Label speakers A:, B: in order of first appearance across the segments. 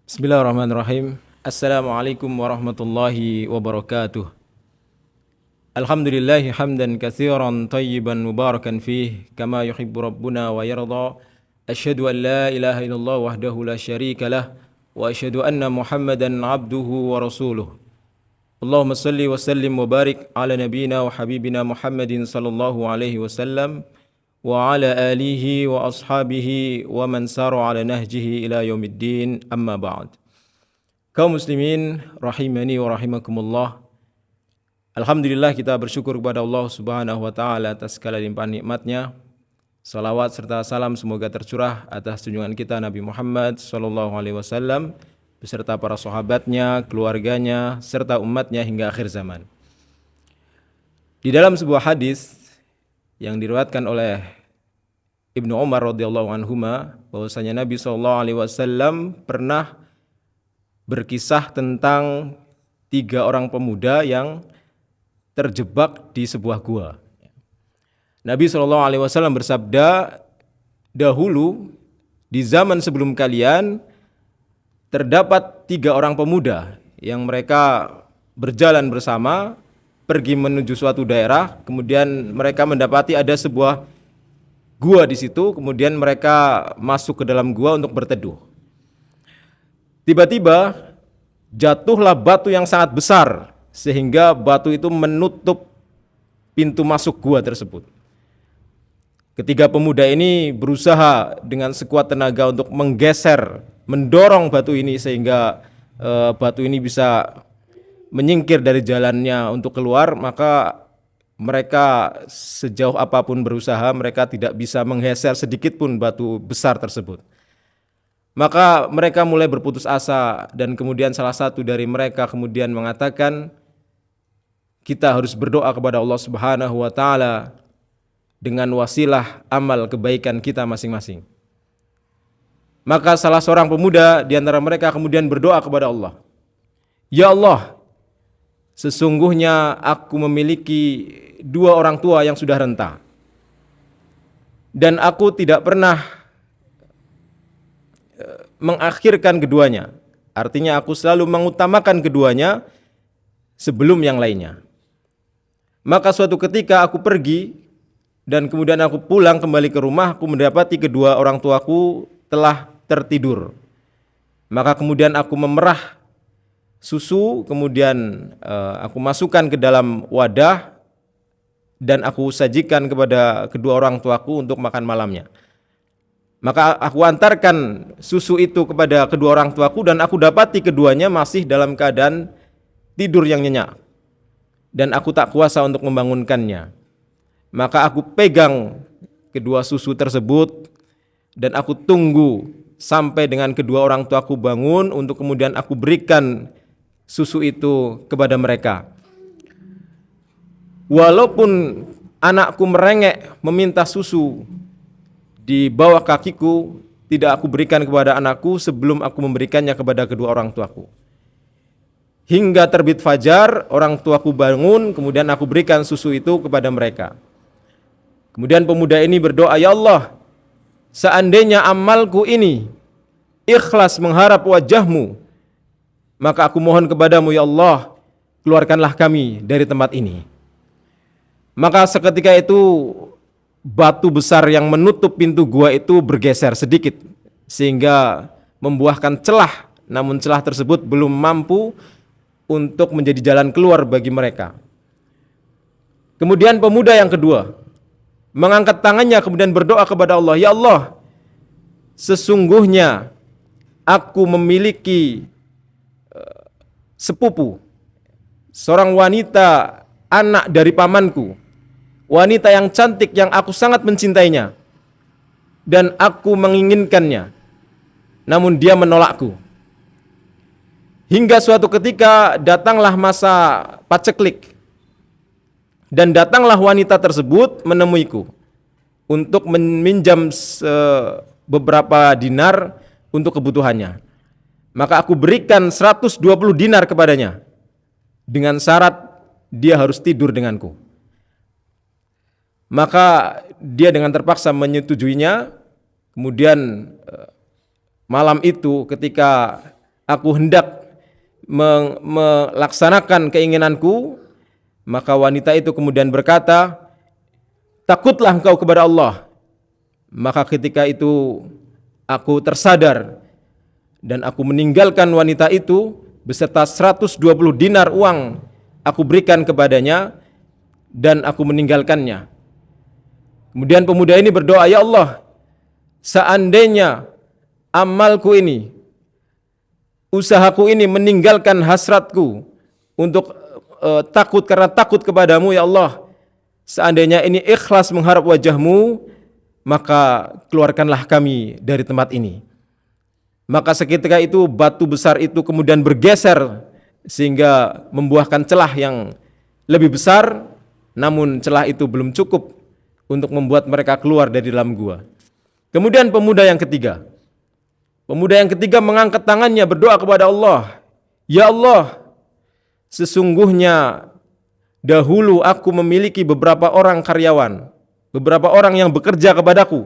A: Bismillahirrahmanirrahim. Assalamualaikum warahmatullahi wabarakatuh. Alhamdulillahi hamdan katsiran tayyiban mubarakan fih kama yuhibbu rabbuna wa yarda. Asyhadu an la ilaha illallah wahdahu la syarika lah wa asyhadu anna Muhammadan abduhu wa rasuluh. Allahumma salli wa sallim wa barik ala nabiyyina wa habibina Muhammadin sallallahu alaihi wasallam wa ala alihi wa ashabihi wa man sara ala nahjihi ila yaumiddin, amma ba'd. Kaum muslimin rahimani wa rahimakumullah. Alhamdulillah, kita bersyukur kepada Allah Subhanahu wa taala atas segala limpahan nikmatnya. Salawat serta salam semoga tercurah atas junjungan kita Nabi Muhammad sallallahu alaihi wasallam beserta para sahabatnya, keluarganya serta umatnya hingga akhir zaman. Di dalam sebuah hadis yang diriwayatkan oleh Ibnu Umar radhiyallahu anhuma, bahwasanya Nabi sallallahu alaihi wasallam pernah berkisah tentang 3 orang pemuda yang terjebak di sebuah gua. Nabi sallallahu alaihi wasallam bersabda, "Dahulu di zaman sebelum kalian terdapat 3 orang pemuda yang mereka berjalan bersama pergi menuju suatu daerah, kemudian mereka mendapati ada sebuah gua di situ, kemudian mereka masuk ke dalam gua untuk berteduh. Tiba-tiba jatuhlah batu yang sangat besar sehingga batu itu menutup pintu masuk gua tersebut. Ketiga pemuda ini berusaha dengan sekuat tenaga untuk menggeser, mendorong batu ini sehingga batu ini bisa menyingkir dari jalannya untuk keluar, maka mereka sejauh apapun berusaha, mereka tidak bisa menggeser sedikit pun batu besar tersebut. Maka mereka mulai berputus asa dan kemudian salah satu dari mereka kemudian mengatakan, kita harus berdoa kepada Allah Subhanahu wa taala dengan wasilah amal kebaikan kita masing-masing. Maka salah seorang pemuda di antara mereka kemudian berdoa kepada Allah, "Ya Allah, sesungguhnya aku memiliki 2 orang tua yang sudah renta, dan aku tidak pernah mengakhirkan keduanya. Artinya aku selalu mengutamakan keduanya sebelum yang lainnya. Maka suatu ketika aku pergi dan kemudian aku pulang kembali ke rumah, aku mendapati kedua orang tuaku telah tertidur. Maka kemudian aku memerah susu, kemudian aku masukkan ke dalam wadah dan aku sajikan kepada kedua orang tuaku untuk makan malamnya. Maka aku antarkan susu itu kepada kedua orang tuaku dan aku dapati keduanya masih dalam keadaan tidur yang nyenyak. Dan aku tak kuasa untuk membangunkannya. Maka aku pegang kedua susu tersebut dan aku tunggu sampai dengan kedua orang tuaku bangun untuk kemudian aku berikan susu itu kepada mereka. Walaupun anakku merengek meminta susu di bawah kakiku, tidak aku berikan kepada anakku sebelum aku memberikannya kepada kedua orang tuaku. Hingga terbit fajar, orang tuaku bangun, kemudian aku berikan susu itu kepada mereka. Kemudian pemuda ini berdoa, "Ya Allah, seandainya amalku ini ikhlas mengharap wajah-Mu, maka aku mohon kepadamu, ya Allah, keluarkanlah kami dari tempat ini." Maka seketika itu batu besar yang menutup pintu gua itu bergeser sedikit sehingga membuahkan celah, namun celah tersebut belum mampu untuk menjadi jalan keluar bagi mereka. Kemudian pemuda yang kedua mengangkat tangannya kemudian berdoa kepada Allah, "Ya Allah, sesungguhnya aku memiliki sepupu, seorang wanita anak dari pamanku, wanita yang cantik yang aku sangat mencintainya dan aku menginginkannya, namun dia menolakku. Hingga suatu ketika datanglah masa paceklik dan datanglah wanita tersebut menemuiku untuk meminjam beberapa dinar untuk kebutuhannya. Maka aku berikan 120 dinar kepadanya dengan syarat dia harus tidur denganku. Maka dia dengan terpaksa menyetujuinya. Kemudian malam itu ketika aku hendak melaksanakan keinginanku, maka wanita itu kemudian berkata, takutlah engkau kepada Allah. Maka ketika itu aku tersadar dan aku meninggalkan wanita itu beserta 120 dinar uang aku berikan kepadanya dan aku meninggalkannya. Kemudian pemuda ini berdoa, ya Allah, seandainya amalku ini, usahaku ini meninggalkan hasratku untuk takut karena takut kepadamu, ya Allah, seandainya ini ikhlas mengharap wajahmu, maka keluarkanlah kami dari tempat ini. Maka seketika itu batu besar itu kemudian bergeser sehingga membuahkan celah yang lebih besar, namun celah itu belum cukup untuk membuat mereka keluar dari dalam gua. Kemudian pemuda yang ketiga mengangkat tangannya berdoa kepada Allah, ya Allah, sesungguhnya dahulu aku memiliki beberapa orang karyawan, beberapa orang yang bekerja kepadaku,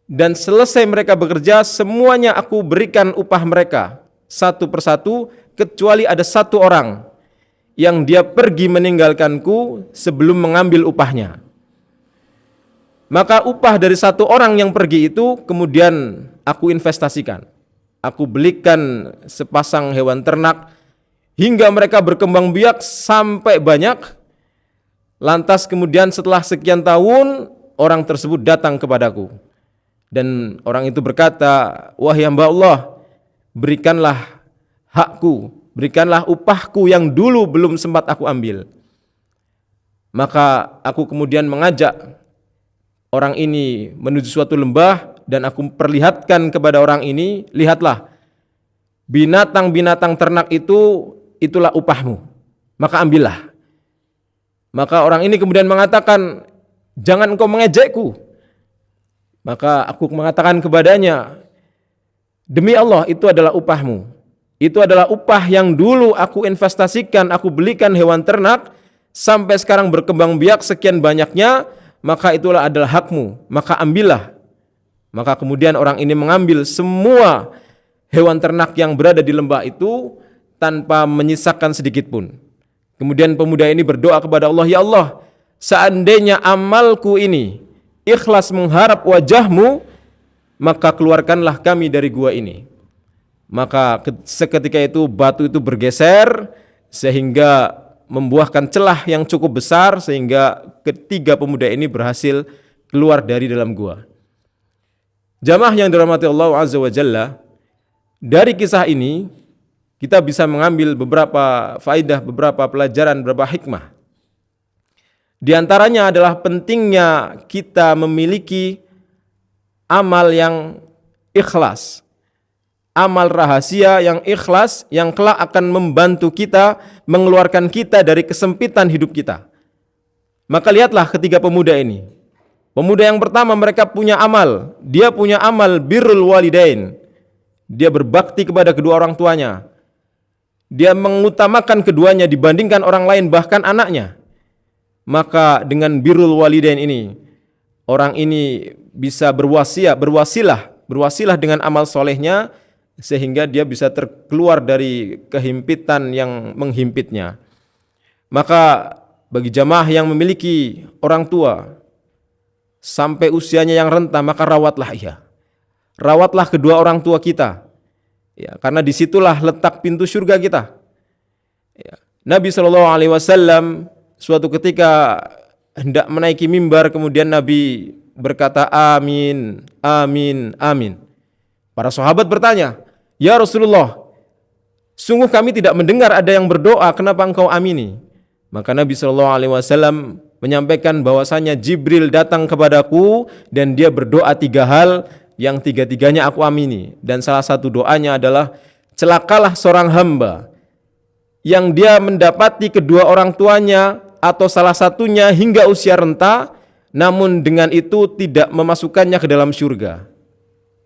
A: dan selesai mereka bekerja, semuanya aku berikan upah mereka satu persatu, kecuali ada satu orang yang dia pergi meninggalkanku sebelum mengambil upahnya. Maka upah dari satu orang yang pergi itu kemudian aku investasikan. Aku belikan sepasang hewan ternak hingga mereka berkembang biak sampai banyak. Lantas kemudian setelah sekian tahun orang tersebut datang kepadaku. Dan orang itu berkata, wahai hamba Allah, berikanlah hakku, berikanlah upahku yang dulu belum sempat aku ambil. Maka aku kemudian mengajak orang ini menuju suatu lembah dan aku perlihatkan kepada orang ini, lihatlah, binatang-binatang ternak itu, itulah upahmu, maka ambillah. Maka orang ini kemudian mengatakan, jangan engkau mengejekku. Maka aku mengatakan kepadanya, demi Allah, itu adalah upahmu. Itu adalah upah yang dulu aku investasikan, aku belikan hewan ternak, sampai sekarang berkembang biak sekian banyaknya, maka itulah adalah hakmu, maka ambillah. Maka kemudian orang ini mengambil semua hewan ternak yang berada di lembah itu tanpa menyisakan sedikit pun. Kemudian pemuda ini berdoa kepada Allah, ya Allah, seandainya amalku ini ikhlas mengharap wajahmu, maka keluarkanlah kami dari gua ini. Maka seketika itu batu itu bergeser sehingga membuahkan celah yang cukup besar sehingga ketiga pemuda ini berhasil keluar dari dalam gua. Jamaah yang dirahmati Allah Azza wa Jalla, dari kisah ini kita bisa mengambil beberapa faidah, beberapa pelajaran, beberapa hikmah. Di antaranya adalah pentingnya kita memiliki amal yang ikhlas, amal rahasia yang ikhlas, yang kelak akan membantu kita, mengeluarkan kita dari kesempitan hidup kita. Maka lihatlah ketiga pemuda ini. Pemuda yang pertama, mereka punya amal, dia punya amal birrul walidain. Dia berbakti kepada kedua orang tuanya. Dia mengutamakan keduanya dibandingkan orang lain, bahkan anaknya. Maka dengan birrul walidain ini, orang ini bisa berwasilah dengan amal solehnya, sehingga dia bisa terkeluar dari kehimpitan yang menghimpitnya. Maka bagi jamaah yang memiliki orang tua sampai usianya yang renta, maka rawatlah ia. Rawatlah kedua orang tua kita, ya, karena disitulah letak pintu surga kita. Ya. Nabi SAW suatu ketika hendak menaiki mimbar, kemudian Nabi berkata amin, amin, amin. Para sahabat bertanya, ya Rasulullah, sungguh kami tidak mendengar ada yang berdoa, kenapa engkau amini? Maka Nabi SAW menyampaikan bahwasanya Jibril datang kepadaku dan dia berdoa 3 hal yang 3-tiganya aku amini. Dan salah satu doanya adalah, celakalah seorang hamba yang dia mendapati kedua orang tuanya atau salah satunya hingga usia renta, namun dengan itu tidak memasukkannya ke dalam surga.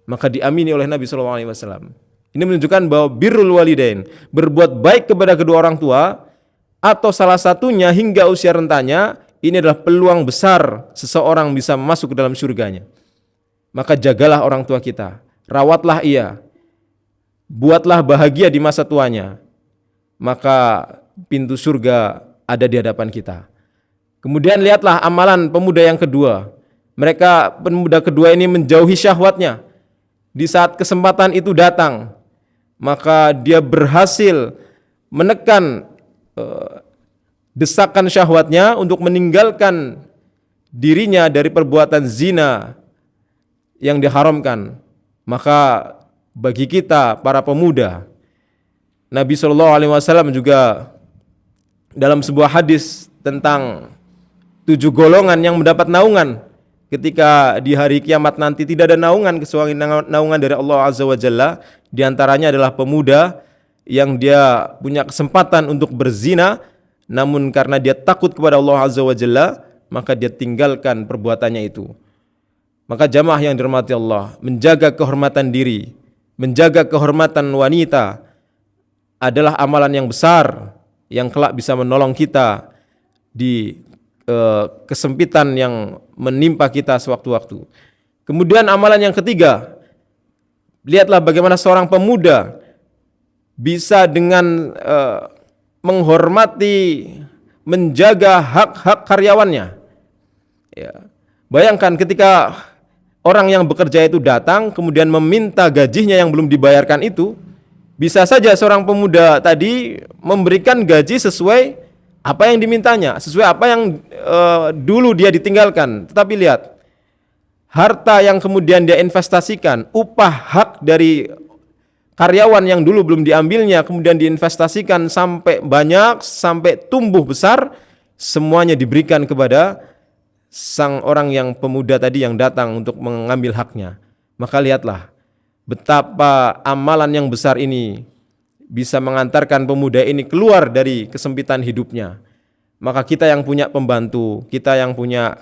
A: Maka diamini oleh Nabi SAW. Ini menunjukkan bahwa birrul walidain, berbuat baik kepada kedua orang tua atau salah satunya hingga usia rentanya, ini adalah peluang besar seseorang bisa masuk ke dalam surganya. Maka jagalah orang tua kita, rawatlah ia, buatlah bahagia di masa tuanya, maka pintu surga ada di hadapan kita. Kemudian lihatlah amalan pemuda yang kedua. Pemuda kedua ini menjauhi syahwatnya. Di saat kesempatan itu datang, maka dia berhasil menekan desakan syahwatnya untuk meninggalkan dirinya dari perbuatan zina yang diharamkan. Maka bagi kita para pemuda, Nabi SAW juga dalam sebuah hadis tentang 7 golongan yang mendapat naungan ketika di hari kiamat nanti, tidak ada naungan kecuali naungan dari Allah Azza wa Jalla. Di antaranya adalah pemuda yang dia punya kesempatan untuk berzina, namun karena dia takut kepada Allah Azza wa Jalla, maka dia tinggalkan perbuatannya itu. Maka jamaah yang dirahmati Allah, menjaga kehormatan diri, menjaga kehormatan wanita adalah amalan yang besar yang kelak bisa menolong kita di kesempitan yang menimpa kita sewaktu-waktu. Kemudian amalan yang ketiga, lihatlah bagaimana seorang pemuda bisa dengan menghormati, menjaga hak-hak karyawannya. Ya. Bayangkan ketika orang yang bekerja itu datang kemudian meminta gajinya yang belum dibayarkan itu, bisa saja seorang pemuda tadi memberikan gaji sesuai apa yang dimintanya, sesuai apa yang dulu dia ditinggalkan. Tetapi lihat, harta yang kemudian dia investasikan, upah hak dari karyawan yang dulu belum diambilnya, kemudian diinvestasikan sampai banyak, sampai tumbuh besar, semuanya diberikan kepada sang orang yang pemuda tadi yang datang untuk mengambil haknya. Maka lihatlah betapa amalan yang besar ini bisa mengantarkan pemuda ini keluar dari kesempitan hidupnya. Maka kita yang punya pembantu, kita yang punya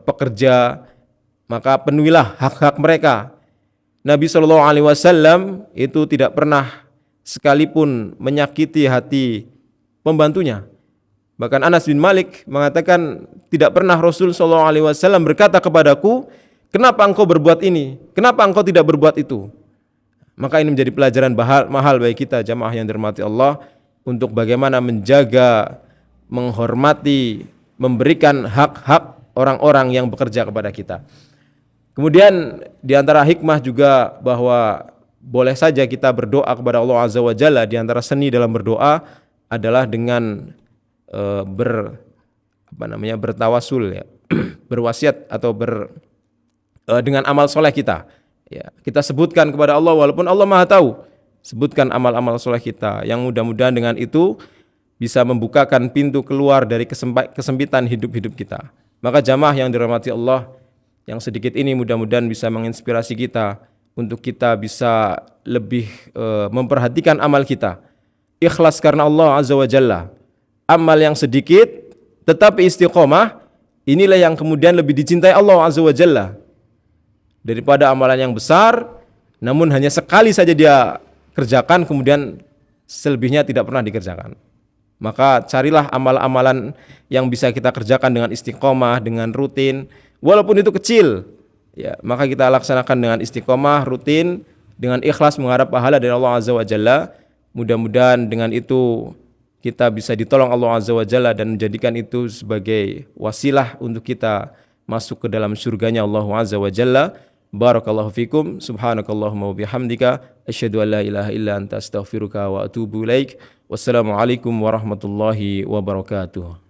A: pekerja, maka penuhilah hak-hak mereka. Nabi SAW itu tidak pernah sekalipun menyakiti hati pembantunya. Bahkan Anas bin Malik mengatakan, tidak pernah Rasul SAW berkata kepadaku, kenapa engkau berbuat ini? Kenapa engkau tidak berbuat itu? Maka ini menjadi pelajaran mahal bagi kita jamaah yang dirahmati Allah, untuk bagaimana menjaga, menghormati, memberikan hak-hak orang-orang yang bekerja kepada kita. Kemudian di antara hikmah juga bahwa boleh saja kita berdoa kepada Allah Azza wa Jalla. Di antara seni dalam berdoa adalah dengan bertawasul, ya. Berwasiat atau dengan amal soleh kita. Ya, kita sebutkan kepada Allah walaupun Allah Maha tahu. Sebutkan amal-amal soleh kita yang mudah-mudahan dengan itu bisa membukakan pintu keluar dari kesempitan hidup-hidup kita. Maka jamaah yang dirahmati Allah, yang sedikit ini mudah-mudahan bisa menginspirasi kita untuk kita bisa lebih memperhatikan amal kita. Ikhlas karena Allah Azza wa Jalla. Amal yang sedikit tetapi istiqomah, inilah yang kemudian lebih dicintai Allah Azza wa Jalla daripada amalan yang besar namun hanya sekali saja dia kerjakan kemudian selebihnya tidak pernah dikerjakan. Maka carilah amal-amalan yang bisa kita kerjakan dengan istiqomah, dengan rutin, walaupun itu kecil, ya, maka kita laksanakan dengan istiqomah, rutin, dengan ikhlas mengharap pahala dari Allah Azza wa Jalla. Mudah-mudahan dengan itu kita bisa ditolong Allah Azza wa Jalla dan menjadikan itu sebagai wasilah untuk kita masuk ke dalam surganya Allah Azza wa Jalla. Barakallahu fikum, subhanakallahumma wa bihamdika, asyhadu an la ilaha illa anta astaghfiruka wa atubu ilaik. Wassalamualaikum warahmatullahi wabarakatuh.